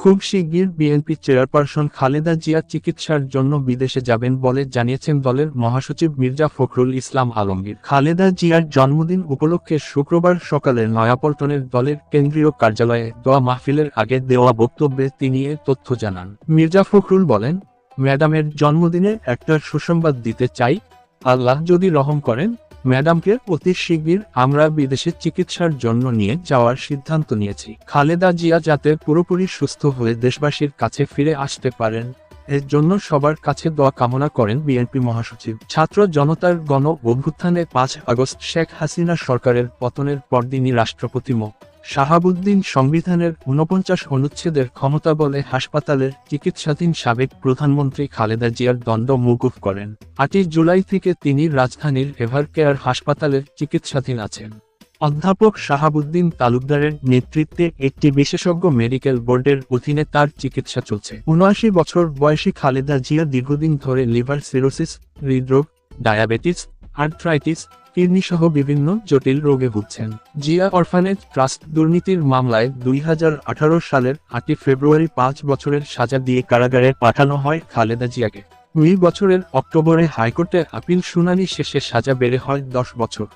খুব শিগগির BNP chairperson Khaleda Zia চিকিৎসার জন্য বিদেশে যাবেন বলে জানিয়েছেন দলের মহাসচিব মির্জা ফখরুল ইসলাম আলমগীর। খালেদা জিয়ার জন্মদিন উপলক্ষে শুক্রবার সকালে নয়াপল্টনের দলের কেন্দ্রীয় কার্যালয়ে দোয়া মাহফিলের আগে দেওয়া বক্তব্যে তিনি এ তথ্য জানান। মির্জা ফখরুল বলেন, ম্যাডামের জন্মদিনে একটা সুসংবাদ দিতে চাই। আল্লাহ যদি রহম করেন, ম্যাডামকে অতি শিগগির আমরা বিদেশে চিকিৎসার জন্য নিয়ে যাওয়ার সিদ্ধান্ত নিয়েছি। খালেদা জিয়া যাতে পুরোপুরি সুস্থ হয়ে দেশবাসীর কাছে ফিরে আসতে পারেন, এর জন্য সবার কাছে দোয়া কামনা করেন বিএনপি মহাসচিব। ছাত্র জনতার গণ অভ্যুত্থানে ৫ আগস্ট শেখ হাসিনা সরকারের পতনের পরদিনই রাষ্ট্রপতি মো. শাহাবুদ্দিন সংবিধানের ৪৯ অনুচ্ছেদের ক্ষমতা বলে হাসপাতালের চিকিৎসাধীন সাবেক প্রধানমন্ত্রী খালেদা জিয়ার দণ্ড মওকুফ করেন। ৮ জুলাই থেকে তিনি রাজধানীর এভারকেয়ার হাসপাতালের চিকিৎসাধীন আছেন। অধ্যাপক শাহাবুদ্দিন তালুকদারের নেতৃত্বে একটি বিশেষজ্ঞ মেডিকেল বোর্ডের অধীনে তার চিকিৎসা চলছে। ৭৯ বছর বয়সী খালেদা জিয়া দীর্ঘদিন ধরে লিভার সিরোসিস, হৃদরোগ, ডায়াবেটিস, আর্থ্রাইটিস, কিডনি সহ বিভিন্ন জটিল রোগে ভুগছেন। জিয়া অরফানেজ ট্রাস্ট দুর্নীতির মামলায় ২০১৮ সালের ৮ ফেব্রুয়ারি ৫ বছরের সাজা দিয়ে কারাগারে পাঠানো হয় খালেদা জিয়াকে। ২ বছরের অক্টোবরে হাইকোর্টে আপিল শুনানি শেষে সাজা বেড়ে হয় ১০ বছর।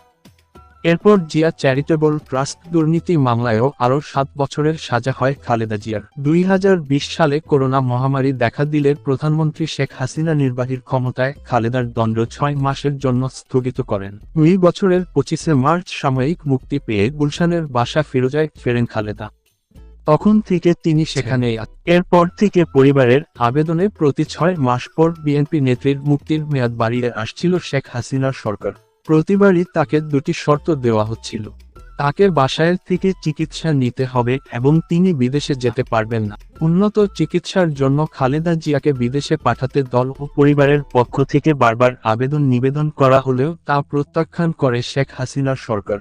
এরপর জিয়া চ্যারিটেবল ট্রাস্ট দুর্নীতি মামলায়ও আরও ৭ বছরের সাজা হয় খালেদা জিয়ার। ২০২০ সালে করোনা মহামারী দেখা দিলে প্রধানমন্ত্রী শেখ হাসিনা নির্বাহীর ক্ষমতায় খালেদার দণ্ড ৬ মাসের জন্য স্থগিত করেন। ২ বছরের ২৫ মার্চ সাময়িক মুক্তি পেয়ে গুলশানের বাসা ফিরোজায় ফেরেন খালেদা। তখন থেকে তিনি সেখানেই আছেন। এরপর থেকে পরিবারের আবেদনে প্রতি ৬ মাস পর বিএনপি নেত্রীর মুক্তির মেয়াদ বাড়িয়ে আসছিল শেখ হাসিনার সরকার। প্রতিবারই তাকে ২টি শর্ত দেওয়া হচ্ছিল। তাকে বাসায় থেকে চিকিৎসা নিতে হবে এবং তিনি বিদেশে যেতে পারবেন না। উন্নত চিকিৎসার জন্য খালেদা জিয়াকে বিদেশে পাঠাতে দল ও পরিবারের পক্ষ থেকে বারবার আবেদন নিবেদন করা হলেও তা প্রত্যাখ্যান করে শেখ হাসিনার সরকার।